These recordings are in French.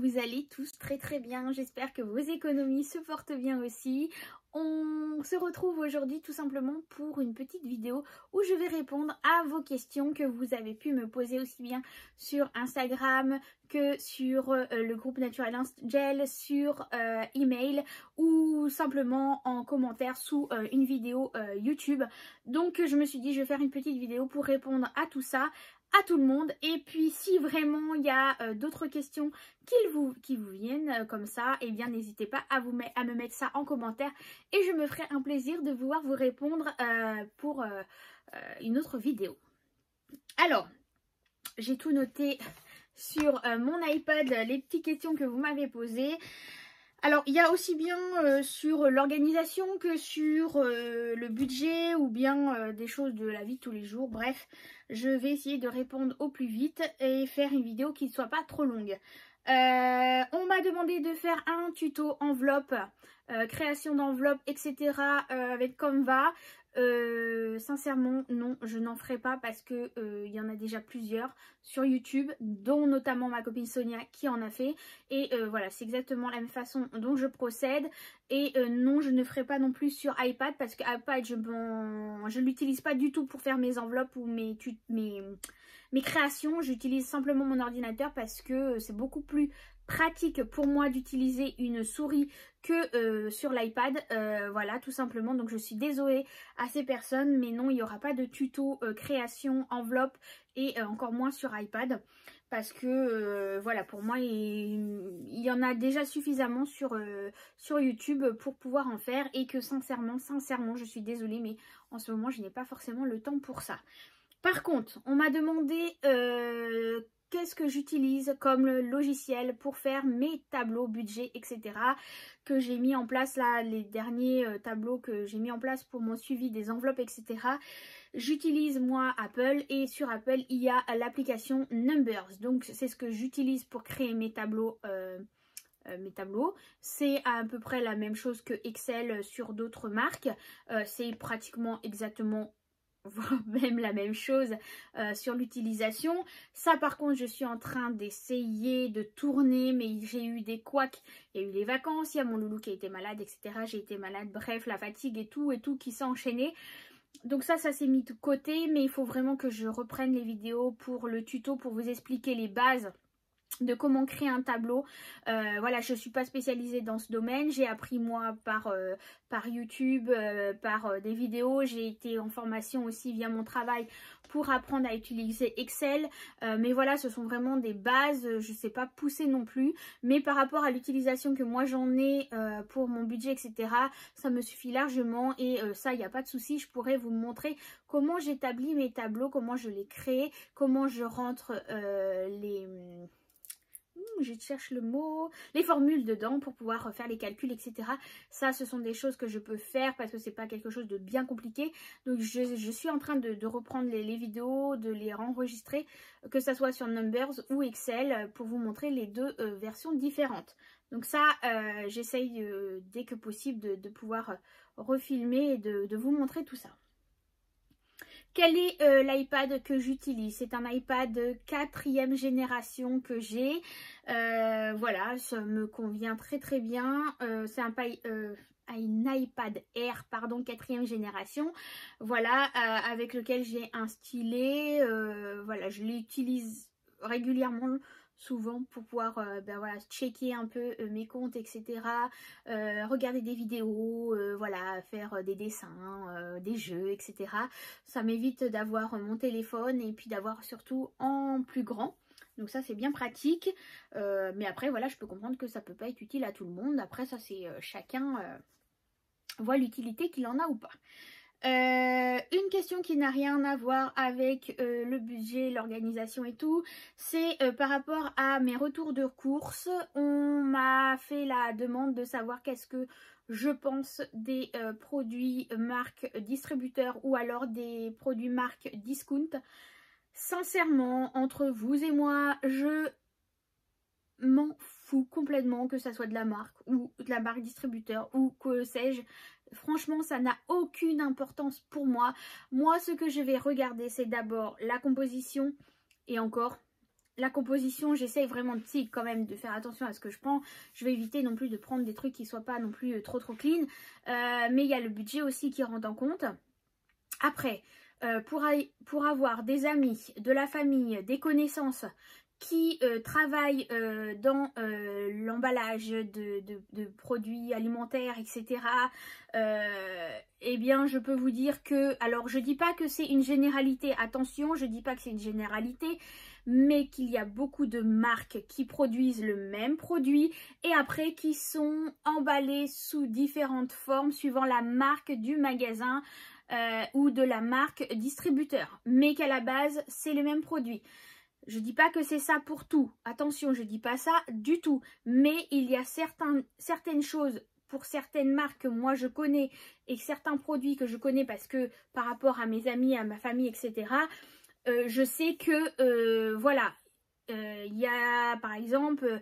vous allez tous très bien. J'espère que vos économies se portent bien aussi. On se retrouve aujourd'hui tout simplement pour une petite vidéo où je vais répondre à vos questions que vous avez pu me poser aussi bien sur Instagram que sur le groupe Naturel Gel, sur email ou simplement en commentaire sous une vidéo YouTube. Donc je me suis dit je vais faire une petite vidéo pour répondre à tout ça, à tout le monde. Et puis si vraiment il y a d'autres questions qui vous viennent comme ça, et bien n'hésitez pas à me mettre ça en commentaire et je me ferai un plaisir de pouvoir vous répondre pour une autre vidéo. Alors, j'ai tout noté sur mon iPad, les petites questions que vous m'avez posées. Alors, il y a aussi bien sur l'organisation que sur le budget ou bien des choses de la vie de tous les jours. Bref, je vais essayer de répondre au plus vite et faire une vidéo qui ne soit pas trop longue. On m'a demandé de faire un tuto enveloppe, création d'enveloppe, etc. Avec Canva. Sincèrement, non, je n'en ferai pas parce que il y en a déjà plusieurs sur YouTube, dont notamment ma copine Sonia qui en a fait. Et voilà, c'est exactement la même façon dont je procède. Et non, je ne ferai pas non plus sur iPad parce que iPad, je ne l'utilise pas du tout pour faire mes enveloppes ou mes créations. J'utilise simplement mon ordinateur parce que c'est beaucoup plus pratique pour moi d'utiliser une souris que sur l'iPad, voilà, tout simplement. Donc je suis désolée à ces personnes, mais non, il n'y aura pas de tuto création, enveloppe et encore moins sur iPad parce que voilà, pour moi il y en a déjà suffisamment sur YouTube pour pouvoir en faire et que sincèrement je suis désolée, mais en ce moment je n'ai pas forcément le temps pour ça. Par contre, on m'a demandé qu'est-ce que j'utilise comme logiciel pour faire mes tableaux budget, etc. que j'ai mis en place là, les derniers tableaux que j'ai mis en place pour mon suivi des enveloppes, etc. J'utilise moi Apple et sur Apple il y a l'application Numbers. Donc c'est ce que j'utilise pour créer mes tableaux. C'est à peu près la même chose que Excel sur d'autres marques. C'est pratiquement exactement même la même chose sur l'utilisation. Ça par contre je suis en train d'essayer de tourner, mais j'ai eu des couacs, il y a eu les vacances, il y a mon loulou qui a été malade, etc. J'ai été malade, bref, la fatigue et tout qui s'est enchaîné. Donc ça s'est mis de côté, mais il faut vraiment que je reprenne les vidéos pour le tuto pour vous expliquer les bases de comment créer un tableau. Voilà, je ne suis pas spécialisée dans ce domaine, j'ai appris moi par YouTube, par des vidéos, j'ai été en formation aussi via mon travail pour apprendre à utiliser Excel, mais voilà, ce sont vraiment des bases, je ne sais pas pousser non plus, mais par rapport à l'utilisation que moi j'en ai pour mon budget, etc., ça me suffit largement et ça, il n'y a pas de souci, je pourrais vous montrer comment j'établis mes tableaux, comment je les crée, comment je rentre je cherche le mot, les formules dedans pour pouvoir faire les calculs, etc. Ça, ce sont des choses que je peux faire parce que c'est pas quelque chose de bien compliqué. Donc, je suis en train de reprendre les vidéos, de les enregistrer, que ça soit sur Numbers ou Excel, pour vous montrer les deux versions différentes. Donc ça, j'essaye dès que possible de pouvoir refilmer et de vous montrer tout ça. Quel est l'iPad que j'utilise? C'est un iPad 4e génération que j'ai. Voilà, ça me convient très bien. C'est un iPad Air, pardon, 4e génération. Voilà, avec lequel j'ai un stylet. Voilà, je l'utilise régulièrement, souvent pour pouvoir voilà, checker un peu mes comptes, etc. Regarder des vidéos, voilà, faire des dessins, des jeux, etc. Ça m'évite d'avoir mon téléphone et puis d'avoir surtout en plus grand. Donc ça c'est bien pratique. Mais après voilà, je peux comprendre que ça peut pas être utile à tout le monde. Après ça c'est chacun voit l'utilité qu'il en a ou pas. Une question qui n'a rien à voir avec le budget, l'organisation et tout, c'est par rapport à mes retours de courses. On m'a fait la demande de savoir qu'est-ce que je pense des produits marque distributeur ou alors des produits marque discount. Sincèrement, entre vous et moi, je m'en fous complètement que ça soit de la marque ou de la marque distributeur ou que sais-je. Franchement, ça n'a aucune importance pour moi. Moi, ce que je vais regarder, c'est d'abord la composition et encore, la composition, j'essaye vraiment quand même de faire attention à ce que je prends. Je vais éviter non plus de prendre des trucs qui soient pas non plus trop clean. Mais il y a le budget aussi qui rentre en compte. Après, pour avoir des amis, de la famille, des connaissances qui travaillent dans l'emballage de produits alimentaires, etc. Eh bien, je peux vous dire que, alors je dis pas que c'est une généralité, attention, je dis pas que c'est une généralité, mais qu'il y a beaucoup de marques qui produisent le même produit et après qui sont emballées sous différentes formes suivant la marque du magasin ou de la marque distributeur, mais qu'à la base c'est le même produit. Je dis pas que c'est ça pour tout, attention, je dis pas ça du tout, mais il y a certaines choses pour certaines marques que moi je connais et certains produits que je connais parce que par rapport à mes amis, à ma famille, etc. Je sais que voilà, il y a par exemple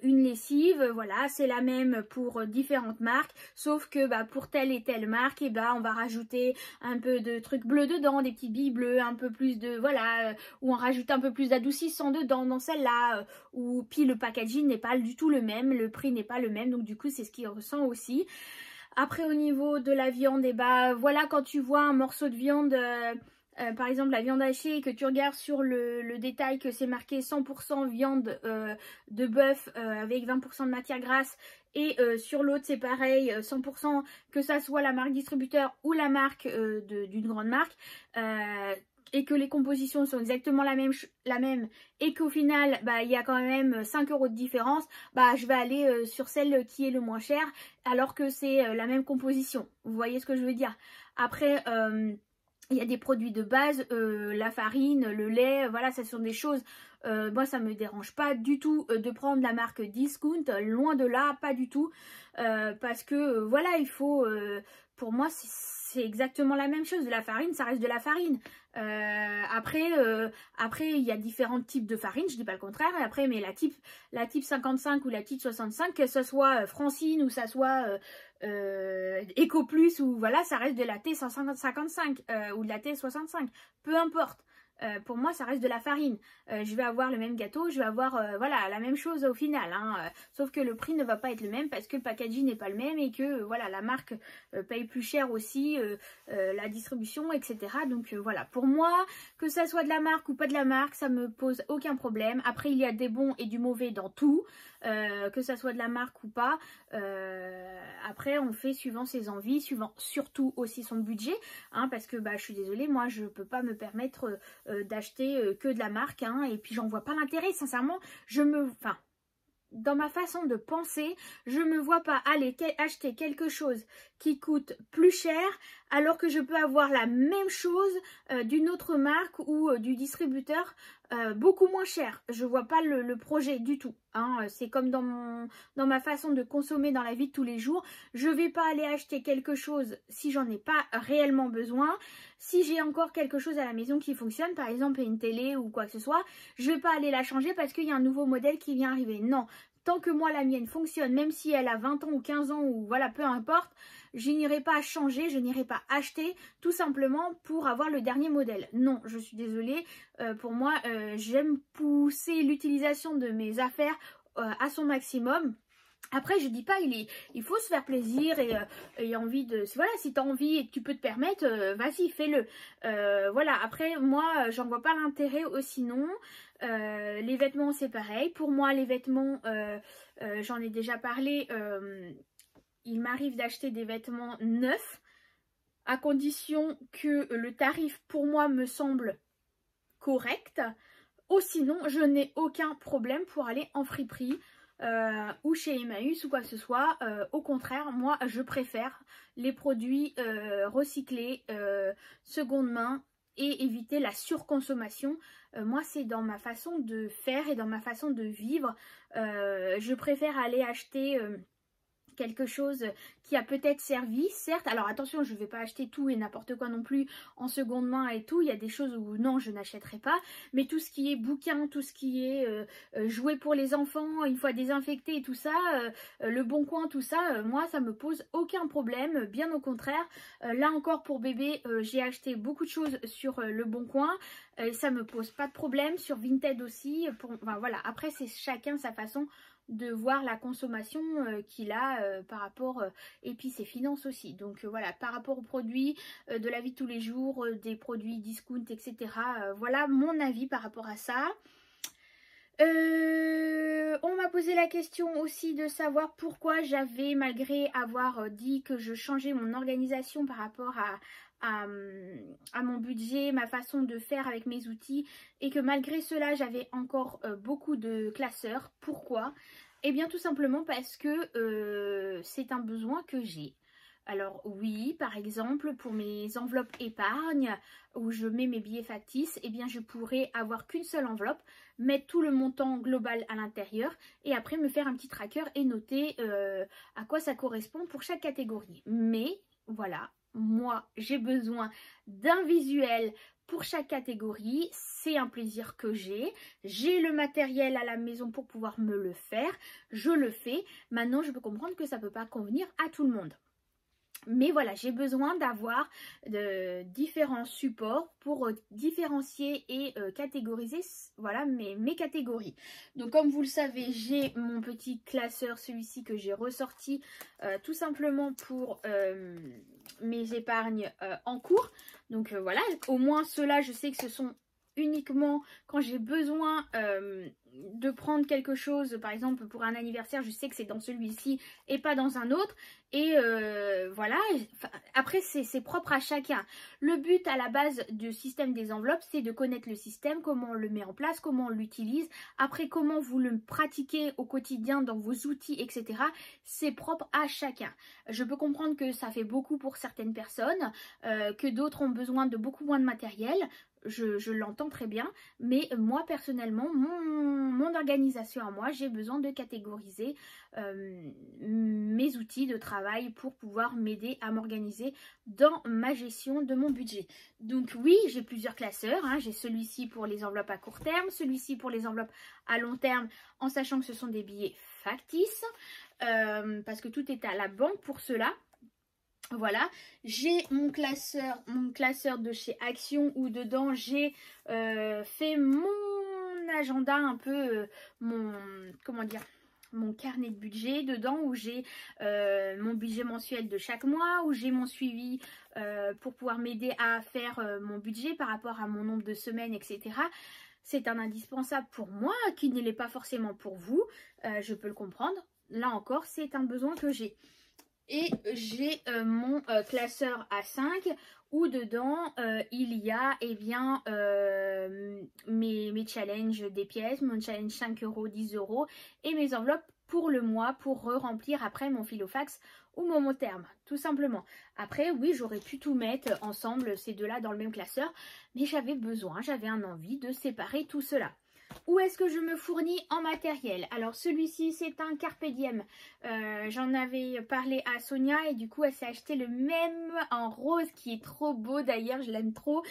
une lessive, voilà, c'est la même pour différentes marques, sauf que pour telle et telle marque, et on va rajouter un peu de trucs bleus dedans, des petits billes bleues, un peu plus de, voilà, ou on rajoute un peu plus d'adoucissant dedans dans celle-là, ou puis le packaging n'est pas du tout le même, le prix n'est pas le même, donc du coup c'est ce qui ressent aussi. Après au niveau de la viande, et voilà, quand tu vois un morceau de viande, par exemple la viande hachée, que tu regardes sur le détail que c'est marqué 100% viande de bœuf avec 20% de matière grasse, et sur l'autre c'est pareil, 100%, que ça soit la marque distributeur ou la marque d'une grande marque, et que les compositions sont exactement la même et qu'au final il y a quand même 5 € de différence, je vais aller sur celle qui est le moins cher alors que c'est la même composition. Vous voyez ce que je veux dire? Après il y a des produits de base, la farine, le lait, voilà, ce sont des choses, moi ça me dérange pas du tout de prendre la marque Discount, loin de là, pas du tout, parce que voilà, il faut, pour moi c'est exactement la même chose, de la farine, ça reste de la farine. Après il y a différents types de farine, je dis pas le contraire, après mais la type 55 ou la type 65, que ce soit Francine ou ça soit Eco Plus, ou voilà, ça reste de la T155 ou de la T65, peu importe. Pour moi ça reste de la farine, je vais avoir le même gâteau, je vais avoir voilà, la même chose au final, hein, sauf que le prix ne va pas être le même parce que le packaging n'est pas le même et que voilà, la marque paye plus cher aussi, la distribution, etc. Donc voilà, pour moi, que ça soit de la marque ou pas de la marque, ça me pose aucun problème. Après il y a des bons et du mauvais dans tout, que ça soit de la marque ou pas. Après on fait suivant ses envies, suivant surtout aussi son budget, hein, parce que je suis désolée, moi je peux pas me permettre d'acheter que de la marque, hein, et puis j'en vois pas l'intérêt, sincèrement. Dans ma façon de penser, je me vois pas aller acheter quelque chose qui coûte plus cher alors que je peux avoir la même chose d'une autre marque ou du distributeur beaucoup moins cher. Je vois pas le projet du tout, hein. C'est comme dans ma façon de consommer dans la vie de tous les jours. Je vais pas aller acheter quelque chose si j'en ai pas réellement besoin. Si j'ai encore quelque chose à la maison qui fonctionne, par exemple une télé ou quoi que ce soit, je vais pas aller la changer parce qu'il y a un nouveau modèle qui vient arriver. Non, tant que moi la mienne fonctionne, même si elle a 20 ans ou 15 ans ou voilà, peu importe, je n'irai pas changer, je n'irai pas acheter tout simplement pour avoir le dernier modèle. Non, je suis désolée, pour moi j'aime pousser l'utilisation de mes affaires à son maximum. Après je dis pas, il faut se faire plaisir et envie de, voilà, si tu as envie et que tu peux te permettre, vas-y, fais-le. Voilà, après moi j'en vois pas l'intérêt sinon. Les vêtements c'est pareil, pour moi les vêtements, j'en ai déjà parlé, il m'arrive d'acheter des vêtements neufs à condition que le tarif pour moi me semble correct, ou sinon je n'ai aucun problème pour aller en friperie ou chez Emmaüs ou quoi que ce soit. Au contraire, moi je préfère les produits recyclés, seconde main, et éviter la surconsommation. Moi c'est dans ma façon de faire et dans ma façon de vivre. Je préfère aller acheter quelque chose qui a peut-être servi, certes. Alors attention, je ne vais pas acheter tout et n'importe quoi non plus en seconde main et tout. Il y a des choses où non, je n'achèterai pas. Mais tout ce qui est bouquin, tout ce qui est jouet pour les enfants, une fois désinfecté et tout ça, le Bon Coin, tout ça, moi ça me pose aucun problème, bien au contraire. Là encore pour bébé, j'ai acheté beaucoup de choses sur le Bon Coin. Ça me pose pas de problème. Sur Vinted aussi. Enfin, voilà, après c'est chacun sa façon de voir la consommation qu'il a par rapport, et puis ses finances aussi. Donc voilà, par rapport aux produits de la vie de tous les jours, des produits discount, etc. Voilà mon avis par rapport à ça. On m'a posé la question aussi de savoir pourquoi j'avais, malgré avoir dit que je changeais mon organisation par rapport à mon budget, ma façon de faire avec mes outils, et que malgré cela j'avais encore beaucoup de classeurs. Pourquoi? Eh bien tout simplement parce que c'est un besoin que j'ai. Alors oui, par exemple, pour mes enveloppes épargne, où je mets mes billets factices, eh bien je pourrais avoir qu'une seule enveloppe, mettre tout le montant global à l'intérieur et après me faire un petit tracker et noter à quoi ça correspond pour chaque catégorie. Mais voilà, moi j'ai besoin d'un visuel pour chaque catégorie, c'est un plaisir que j'ai le matériel à la maison pour pouvoir me le faire, je le fais. Maintenant je peux comprendre que ça ne peut pas convenir à tout le monde. Mais voilà, j'ai besoin d'avoir différents supports pour différencier et catégoriser voilà, mes catégories. Donc comme vous le savez, j'ai mon petit classeur, celui-ci que j'ai ressorti tout simplement pour mes épargnes en cours. Donc voilà, au moins ceux-là, je sais que ce sont uniquement quand j'ai besoin de prendre quelque chose, par exemple pour un anniversaire, je sais que c'est dans celui-ci et pas dans un autre. Et voilà, après c'est propre à chacun. Le but à la base du système des enveloppes, c'est de connaître le système, comment on le met en place, comment on l'utilise. Après, comment vous le pratiquez au quotidien dans vos outils, etc. C'est propre à chacun. Je peux comprendre que ça fait beaucoup pour certaines personnes, que d'autres ont besoin de beaucoup moins de matériel. Je l'entends très bien, mais moi personnellement, mon organisation à moi, j'ai besoin de catégoriser mes outils de travail pour pouvoir m'aider à m'organiser dans ma gestion de mon budget. Donc oui, j'ai plusieurs classeurs, hein. J'ai celui-ci pour les enveloppes à court terme, celui-ci pour les enveloppes à long terme, en sachant que ce sont des billets factices, parce que tout est à la banque pour cela. Voilà, j'ai mon classeur de chez Action où dedans j'ai fait mon agenda un peu, mon carnet de budget dedans, où j'ai mon budget mensuel de chaque mois, où j'ai mon suivi pour pouvoir m'aider à faire mon budget par rapport à mon nombre de semaines, etc. C'est un indispensable pour moi qui ne l'est pas forcément pour vous, je peux le comprendre. Là encore, c'est un besoin que j'ai. Et j'ai mon classeur A5 où dedans il y a bien mes challenges des pièces, mon challenge 5 €, 10 € et mes enveloppes pour le mois pour remplir après mon filofax ou mon mot terme, tout simplement. Après oui, j'aurais pu tout mettre ensemble ces deux-là dans le même classeur, mais j'avais un envie de séparer tout cela. Où est-ce que je me fournis en matériel? Alors celui-ci c'est un Carpe Diem, j'en avais parlé à Sonia et du coup elle s'est acheté le même en rose qui est trop beau d'ailleurs, je l'aime trop,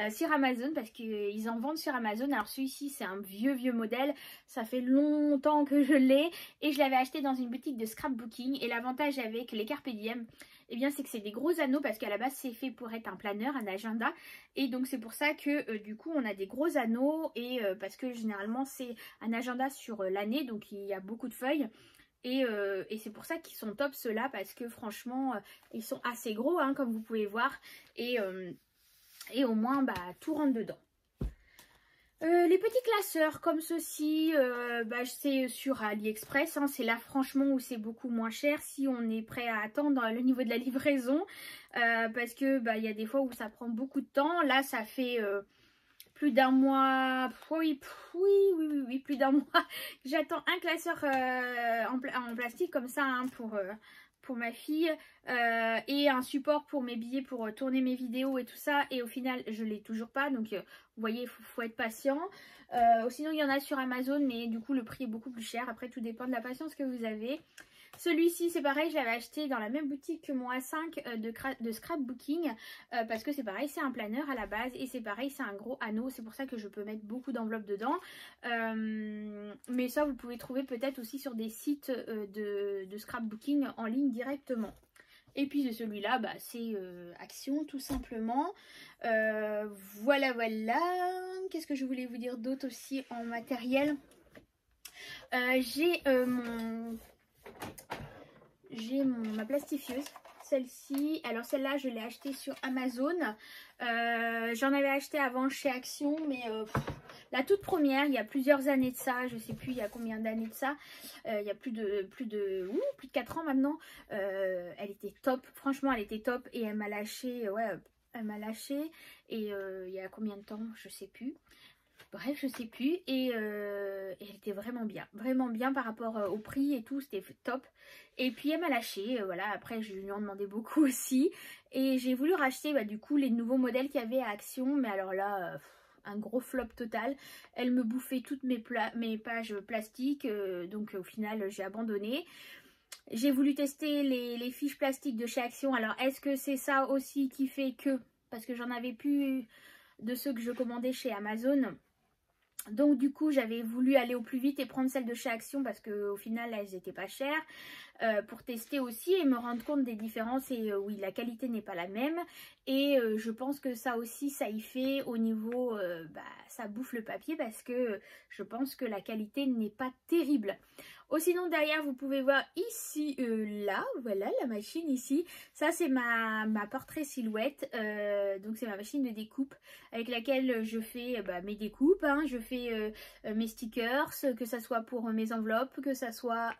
sur Amazon parce qu'ils en vendent sur Amazon. Alors celui-ci c'est un vieux modèle, ça fait longtemps que je l'ai et je l'avais acheté dans une boutique de scrapbooking. Et l'avantage avec les Carpe Diem, eh bien c'est que c'est des gros anneaux parce qu'à la base c'est fait pour être un planeur, un agenda, et donc c'est pour ça que du coup on a des gros anneaux et parce que généralement c'est un agenda sur l'année, donc il y a beaucoup de feuilles et c'est pour ça qu'ils sont top ceux-là, parce que franchement ils sont assez gros hein, comme vous pouvez voir, et au moins bah, tout rentre dedans. Les petits classeurs comme ceci, c'est sur AliExpress, hein, c'est là franchement où c'est beaucoup moins cher si on est prêt à attendre le niveau de la livraison, parce que il y a des fois où ça prend beaucoup de temps. Là ça fait plus d'un mois, oui, plus d'un mois, j'attends un classeur en plastique comme ça hein, pour ma fille, et un support pour mes billets pour tourner mes vidéos et tout ça, et au final je l'ai toujours pas, donc vous voyez, il faut être patient. Sinon il y en a sur Amazon, mais du coup le prix est beaucoup plus cher. Après tout dépend de la patience que vous avez. Celui-ci c'est pareil, je l'avais acheté dans la même boutique que mon A5 de scrapbooking parce que c'est pareil, c'est un planeur à la base et c'est pareil, c'est un gros anneau, c'est pour ça que je peux mettre beaucoup d'enveloppes dedans. Mais ça vous pouvez trouver peut-être aussi sur des sites de scrapbooking en ligne directement. Et puis de celui-là, bah, c'est Action tout simplement. Voilà, voilà. Qu'est-ce que je voulais vous dire d'autre aussi en matériel? J'ai ma plastifieuse, celle-ci. Alors celle-là, je l'ai achetée sur Amazon. J'en avais acheté avant chez Action, mais la toute première, il y a plusieurs années de ça, je sais plus il y a combien d'années de ça, il y a plus de 4 ans maintenant. Elle était top, franchement elle était top et elle m'a lâché, ouais, elle m'a lâché et il y a combien de temps, je sais plus. Bref, je sais plus et elle était vraiment bien par rapport au prix et tout, c'était top. Et puis elle m'a lâché, voilà, après je lui en demandais beaucoup aussi et j'ai voulu racheter bah, du coup les nouveaux modèles qu'il y avait à Action, mais alors là... un gros flop total. Elle me bouffait toutes mes pages plastiques, donc au final j'ai abandonné. J'ai voulu tester les fiches plastiques de chez Action. Alors est-ce que c'est ça aussi qui fait que, parce que j'en avais plus de ceux que je commandais chez Amazon, donc du coup j'avais voulu aller au plus vite et prendre celles de chez Action parce qu'au final elles n'étaient pas chères, pour tester aussi et me rendre compte des différences. Et oui, la qualité n'est pas la même et je pense que ça aussi ça y fait au niveau, bah, ça bouffe le papier parce que je pense que la qualité n'est pas terrible. Oh, sinon derrière vous pouvez voir ici, là, voilà la machine ici, ça c'est ma portrait silhouette, donc c'est ma machine de découpe avec laquelle je fais bah, mes découpes, hein. Je fais mes stickers, que ça soit pour mes enveloppes, que ça soit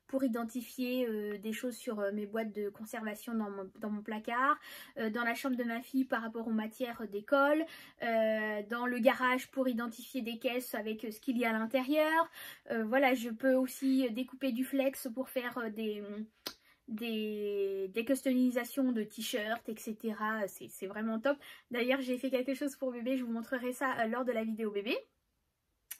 pour identifier des choses sur mes boîtes de conservation dans mon placard, dans la chambre de ma fille par rapport aux matières d'école, dans le garage pour identifier des caisses avec ce qu'il y a à l'intérieur. Voilà, je peux aussi découper du flex pour faire des customisations de t-shirts, etc. C'est vraiment top. D'ailleurs, j'ai fait quelque chose pour bébé, je vous montrerai ça lors de la vidéo bébé.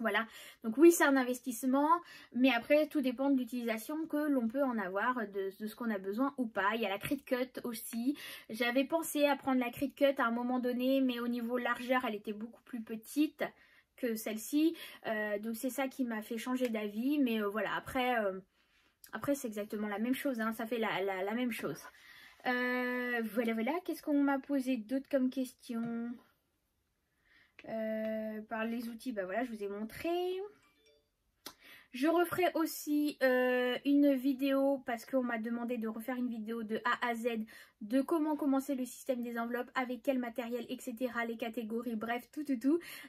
Voilà, donc oui c'est un investissement, mais après tout dépend de l'utilisation que l'on peut en avoir, de ce qu'on a besoin ou pas. Il y a la Cricut aussi, j'avais pensé à prendre la Cricut à un moment donné, mais au niveau largeur elle était beaucoup plus petite que celle-ci, donc c'est ça qui m'a fait changer d'avis. Mais voilà, après c'est exactement la même chose, hein, ça fait la même chose. Voilà, voilà, qu'est-ce qu'on m'a posé d'autre comme question? Par les outils, bah voilà, je vous ai montré. Je referai aussi une vidéo parce qu'on m'a demandé de refaire une vidéo de A à Z de comment commencer le système des enveloppes, avec quel matériel, etc. Les catégories, bref, tout.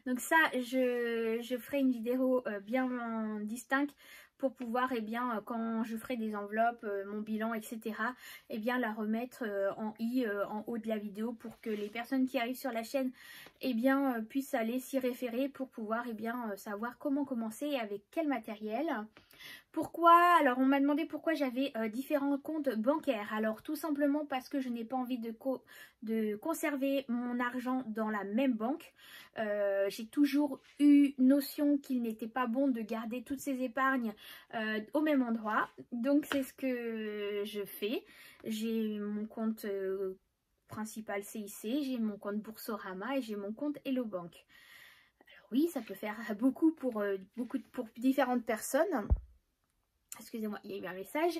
Donc ça, je ferai une vidéo bien distincte pour pouvoir, eh bien, quand je ferai des enveloppes, mon bilan, etc., eh bien, la remettre en haut de la vidéo pour que les personnes qui arrivent sur la chaîne, eh bien, puissent aller s'y référer pour pouvoir, eh bien, savoir comment commencer et avec quel matériel. Pourquoi? Alors on m'a demandé pourquoi j'avais différents comptes bancaires. Alors tout simplement parce que je n'ai pas envie de conserver mon argent dans la même banque. J'ai toujours eu notion qu'il n'était pas bon de garder toutes ses épargnes au même endroit. Donc c'est ce que je fais. J'ai mon compte principal CIC, j'ai mon compte Boursorama et j'ai mon compte Hello Bank. Alors oui, ça peut faire beaucoup pour différentes personnes. Excusez-moi, il y a eu un message.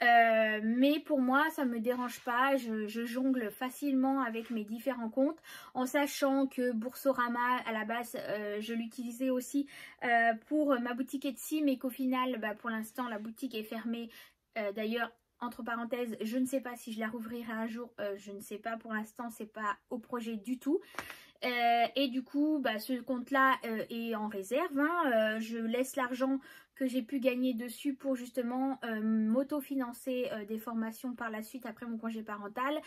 Mais pour moi, ça ne me dérange pas. Je jongle facilement avec mes différents comptes, en sachant que Boursorama, à la base, je l'utilisais aussi pour ma boutique Etsy, mais qu'au final, bah, pour l'instant, la boutique est fermée. D'ailleurs, entre parenthèses, je ne sais pas si je la rouvrirai un jour. Je ne sais pas, pour l'instant, c'est pas au projet du tout. Et du coup, bah, ce compte-là est en réserve, hein. Je laisse l'argent que j'ai pu gagner dessus pour justement m'autofinancer des formations par la suite après mon congé parental.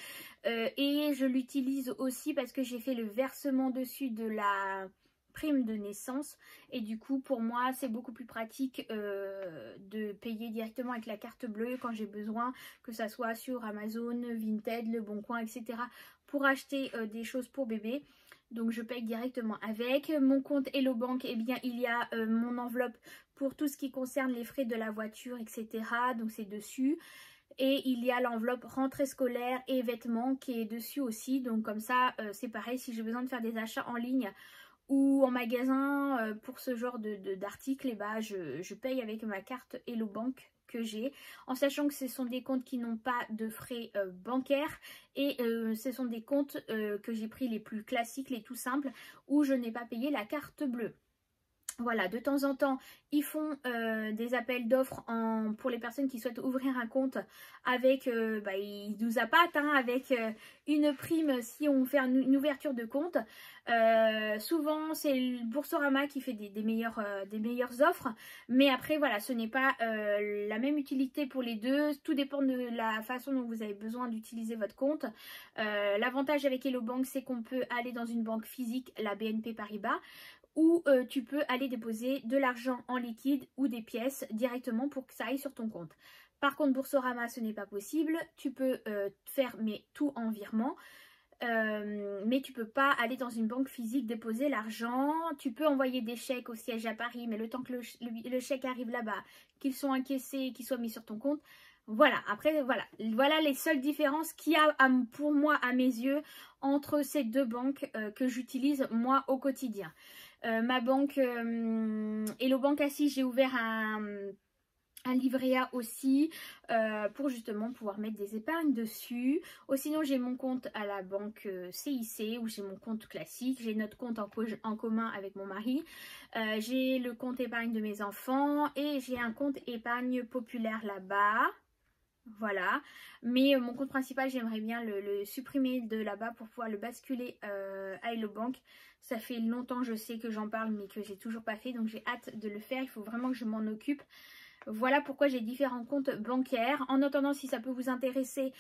Et je l'utilise aussi parce que j'ai fait le versement dessus de la prime de naissance. Et du coup, pour moi, c'est beaucoup plus pratique de payer directement avec la carte bleue quand j'ai besoin, que ça soit sur Amazon, Vinted, Le Bon Coin, etc. pour acheter des choses pour bébé. Donc je paye directement avec. Mon compte Hello Bank, eh bien il y a mon enveloppe pour tout ce qui concerne les frais de la voiture, etc. Donc c'est dessus. Et il y a l'enveloppe rentrée scolaire et vêtements qui est dessus aussi. Donc comme ça, c'est pareil, si j'ai besoin de faire des achats en ligne ou en magasin pour ce genre d'articles, eh ben, je paye avec ma carte Hello Bank que j'ai, en sachant que ce sont des comptes qui n'ont pas de frais bancaires et ce sont des comptes que j'ai pris les plus classiques, les tout simples, où je n'ai pas payé la carte bleue. Voilà, de temps en temps, ils font des appels d'offres pour les personnes qui souhaitent ouvrir un compte avec, ils nous appâtent avec une prime si on fait une ouverture de compte. Souvent, c'est le Boursorama qui fait des meilleures offres. Mais après, voilà, ce n'est pas la même utilité pour les deux. Tout dépend de la façon dont vous avez besoin d'utiliser votre compte. L'avantage avec Hello Bank, c'est qu'on peut aller dans une banque physique, la BNP Paribas, où tu peux aller déposer de l'argent en liquide ou des pièces directement pour que ça aille sur ton compte. Par contre, Boursorama, ce n'est pas possible. Tu peux faire tout en virement, mais tu peux pas aller dans une banque physique déposer l'argent. Tu peux envoyer des chèques au siège à Paris, mais le temps que le chèque arrive là-bas, qu'ils soient encaissés, qu'ils soient mis sur ton compte. Voilà, après, voilà les seules différences qu'il y a pour moi, à mes yeux, entre ces deux banques que j'utilise moi au quotidien. Ma banque Hello Bank Assis, j'ai ouvert un livret A aussi pour justement pouvoir mettre des épargnes dessus. Sinon j'ai mon compte à la banque CIC où j'ai mon compte classique, j'ai notre compte en commun avec mon mari, j'ai le compte épargne de mes enfants et j'ai un compte épargne populaire là-bas. Voilà, mais mon compte principal, j'aimerais bien le supprimer de là-bas pour pouvoir le basculer à Hello Bank. Ça fait longtemps, je sais que j'en parle, mais que j'ai toujours pas fait, donc j'ai hâte de le faire. Il faut vraiment que je m'en occupe. Voilà pourquoi j'ai différents comptes bancaires. En attendant, si ça peut vous intéresser,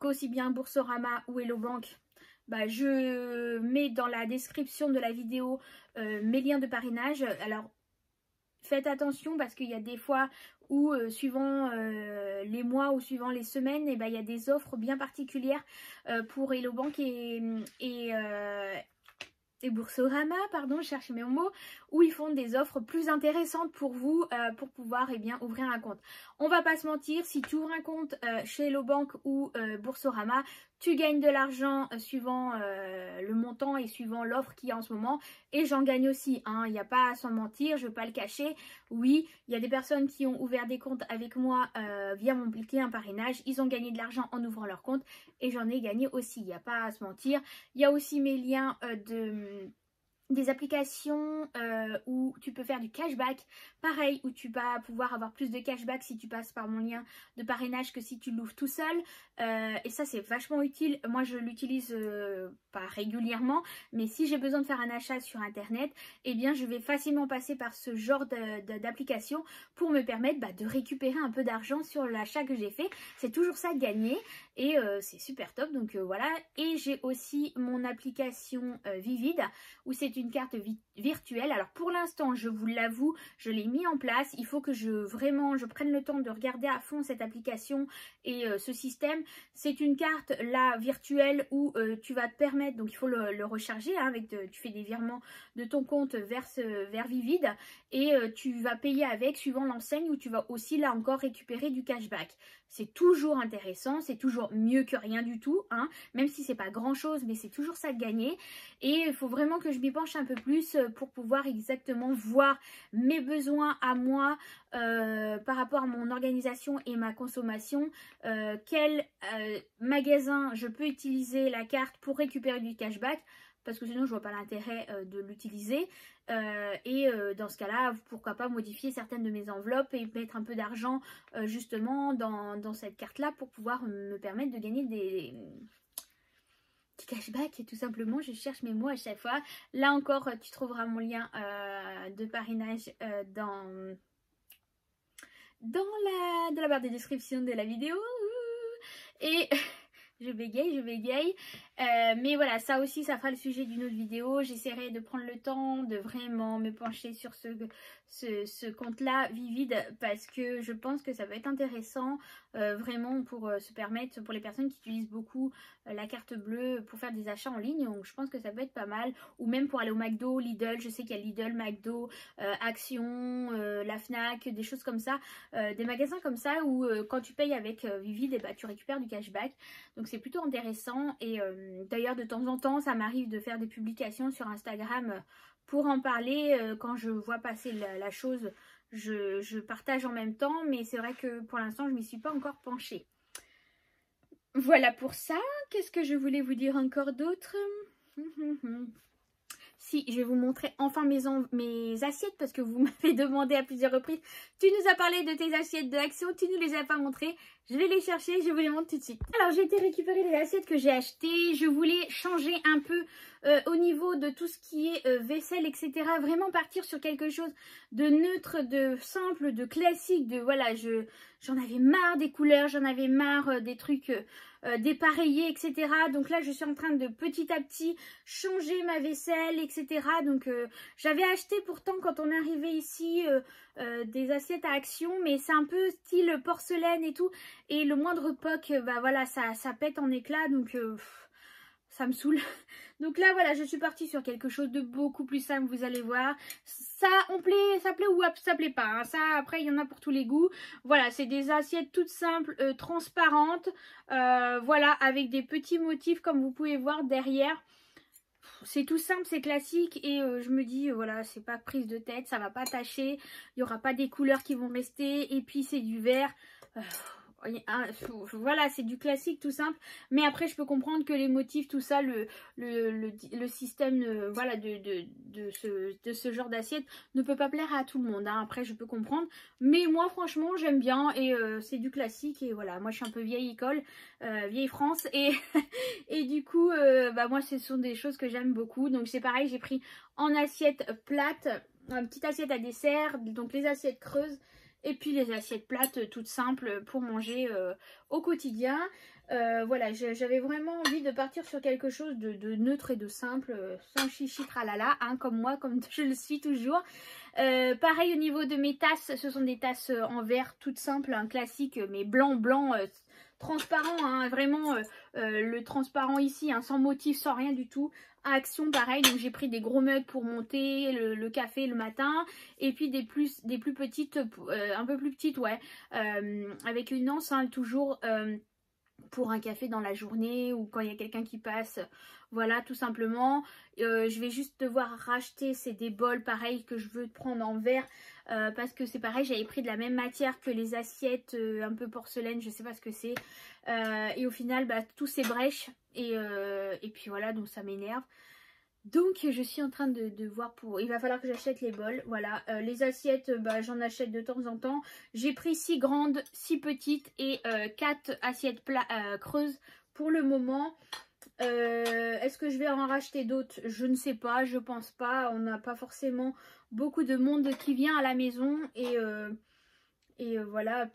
qu'aussi bien Boursorama ou Hello Bank, je mets dans la description de la vidéo mes liens de parrainage. Alors, faites attention parce qu'il y a des fois où suivant les mois ou suivant les semaines, il y a des offres bien particulières pour Hello Bank et Boursorama, pardon, je cherche mes mots, où ils font des offres plus intéressantes pour vous pour pouvoir ouvrir un compte. On va pas se mentir, si tu ouvres un compte chez Hello Bank ou Boursorama, tu gagnes de l'argent suivant le montant et suivant l'offre qu'il y a en ce moment. Et j'en gagne aussi, hein. Il n'y a pas à s'en mentir, je ne vais pas le cacher. Oui, il y a des personnes qui ont ouvert des comptes avec moi via mon bulletin parrainage. Ils ont gagné de l'argent en ouvrant leur compte et j'en ai gagné aussi, il n'y a pas à se mentir. Il y a aussi mes liens des applications où tu peux faire du cashback, pareil, où tu vas pouvoir avoir plus de cashback si tu passes par mon lien de parrainage que si tu l'ouvres tout seul, et ça c'est vachement utile. Moi je l'utilise pas régulièrement, mais si j'ai besoin de faire un achat sur internet, eh bien je vais facilement passer par ce genre d'application pour me permettre de récupérer un peu d'argent sur l'achat que j'ai fait. C'est toujours ça de gagner et c'est super top, donc voilà. Et j'ai aussi mon application Vivid où c'est une carte virtuelle. Alors pour l'instant, je vous l'avoue, je l'ai mis en place. Il faut que je prenne le temps de regarder à fond cette application et ce système. C'est une carte là virtuelle où tu vas te permettre, donc il faut le recharger tu fais des virements de ton compte vers Vivid et tu vas payer avec suivant l'enseigne où tu vas aussi là encore récupérer du cashback. C'est toujours intéressant, c'est toujours mieux que rien du tout, hein, même si c'est pas grand chose, mais c'est toujours ça de gagner. Et il faut vraiment que je m'y penche un peu plus pour pouvoir exactement voir mes besoins à moi par rapport à mon organisation et ma consommation. Quel magasin je peux utiliser la carte pour récupérer du cashback, parce que sinon je vois pas l'intérêt de l'utiliser. Dans ce cas-là, pourquoi pas modifier certaines de mes enveloppes et mettre un peu d'argent justement dans cette carte-là pour pouvoir me permettre de gagner des cashback. Et tout simplement, je cherche mes mots à chaque fois. Là encore, tu trouveras mon lien de parrainage dans la barre de description de la vidéo. Et Je bégaye. Mais voilà, ça aussi, ça fera le sujet d'une autre vidéo. J'essaierai de prendre le temps de vraiment me pencher sur ce compte-là, Vivid, parce que je pense que ça va être intéressant, vraiment pour se permettre, pour les personnes qui utilisent beaucoup la carte bleue pour faire des achats en ligne. Donc je pense que ça peut être pas mal. Ou même pour aller au McDo, Lidl, je sais qu'il y a Lidl, McDo, Action, la Fnac, des choses comme ça. Des magasins comme ça où quand tu payes avec Vivid, et bah, tu récupères du cashback. Donc c'est plutôt intéressant. Et d'ailleurs de temps en temps ça m'arrive de faire des publications sur Instagram pour en parler. Quand je vois passer la chose, je partage en même temps. Mais c'est vrai que pour l'instant je m'y suis pas encore penchée. Voilà pour ça. Qu'est-ce que je voulais vous dire encore d'autre? Si, je vais vous montrer enfin mes assiettes parce que vous m'avez demandé à plusieurs reprises. Tu nous as parlé de tes assiettes de Action, tu ne nous les as pas montrées. Je vais les chercher, je vous les montre tout de suite. Alors j'ai été récupérer les assiettes que j'ai achetées. Je voulais changer un peu au niveau de tout ce qui est vaisselle, etc. Vraiment partir sur quelque chose de neutre, de simple, de classique. De voilà, j'en avais marre des couleurs, j'en avais marre des trucs dépareillés, etc. Donc là je suis en train de petit à petit changer ma vaisselle, etc. Donc j'avais acheté pourtant quand on est arrivé ici des assiettes à Action, mais c'est un peu style porcelaine et tout, et le moindre poc, bah voilà, ça pète en éclats, donc ça me saoule. Donc là voilà, je suis partie sur quelque chose de beaucoup plus simple, vous allez voir. Ça plaît ou ça plaît pas, hein. Ça après il y en a pour tous les goûts. Voilà, c'est des assiettes toutes simples, transparentes, voilà, avec des petits motifs comme vous pouvez voir derrière. C'est tout simple, c'est classique, et je me dis voilà, c'est pas prise de tête, ça va pas tacher, il y aura pas des couleurs qui vont rester, et puis c'est du vert. Voilà, c'est du classique tout simple, mais après je peux comprendre que les motifs, tout ça, le système voilà, de ce genre d'assiette ne peut pas plaire à tout le monde, hein. Après je peux comprendre, mais moi franchement j'aime bien, et c'est du classique, et voilà, moi je suis un peu vieille école, vieille France, et, et du coup bah moi ce sont des choses que j'aime beaucoup. Donc c'est pareil, j'ai pris en assiette plate, une petite assiette à dessert, donc les assiettes creuses, et puis les assiettes plates toutes simples pour manger au quotidien. Voilà, j'avais vraiment envie de partir sur quelque chose de neutre et de simple, sans chichi tralala, hein, comme moi, comme je le suis toujours. Pareil au niveau de mes tasses, ce sont des tasses en verre toutes simples, un classique, mais blanc, transparent, hein, vraiment le transparent ici, hein, sans motif, sans rien du tout. À Action pareil, donc j'ai pris des gros mugs pour monter le café le matin, et puis des plus petites, un peu plus petites, ouais, avec une anse, hein, toujours pour un café dans la journée, ou quand il y a quelqu'un qui passe, voilà, tout simplement. Je vais juste devoir racheter des bols pareil que je veux prendre en verre, parce que c'est pareil, j'avais pris de la même matière que les assiettes un peu porcelaine, je sais pas ce que c'est, et au final bah, tout s'ébrèche, et puis voilà, donc ça m'énerve. Donc je suis en train de voir pour... Il va falloir que j'achète les bols, voilà. Les assiettes, bah, j'en achète de temps en temps. J'ai pris 6 grandes, 6 petites et 4 assiettes creuses pour le moment. Est-ce que je vais en racheter d'autres? Je ne sais pas, je pense pas. On n'a pas forcément beaucoup de monde qui vient à la maison, et voilà,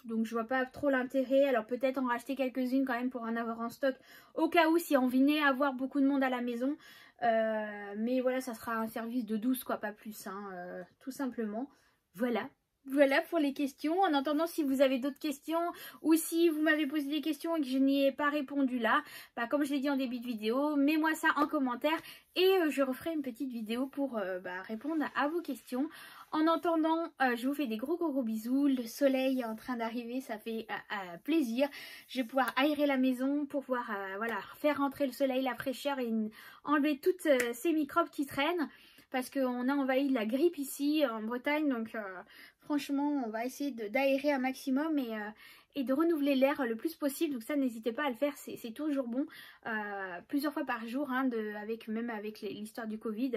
donc je vois pas trop l'intérêt. Alors peut-être en racheter quelques-unes quand même pour en avoir en stock au cas où, si on venait à avoir beaucoup de monde à la maison. Mais voilà, ça sera un service de douce quoi, pas plus, hein, tout simplement. Voilà pour les questions. En attendant, si vous avez d'autres questions, ou si vous m'avez posé des questions et que je n'y ai pas répondu là, bah, comme je l'ai dit en début de vidéo, mets-moi ça en commentaire, et je referai une petite vidéo pour bah, répondre à vos questions. En attendant, je vous fais des gros bisous. Le soleil est en train d'arriver, ça fait plaisir. Je vais pouvoir aérer la maison pour pouvoir voilà, faire rentrer le soleil, la fraîcheur, et enlever toutes ces microbes qui traînent. Parce qu'on a envahi la grippe ici en Bretagne, donc franchement on va essayer d'aérer un maximum, et de renouveler l'air le plus possible. Donc ça, n'hésitez pas à le faire, c'est toujours bon, plusieurs fois par jour, hein, même avec l'histoire du Covid,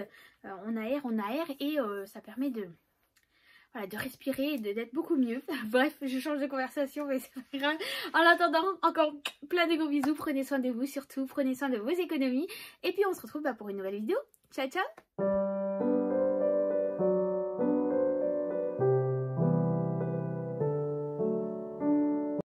on aère, et ça permet de respirer et d'être beaucoup mieux. Bref, je change de conversation, mais c'est pas grave. En attendant, encore plein de gros bisous, prenez soin de vous, surtout prenez soin de vos économies, et puis on se retrouve pour une nouvelle vidéo. Ciao ciao.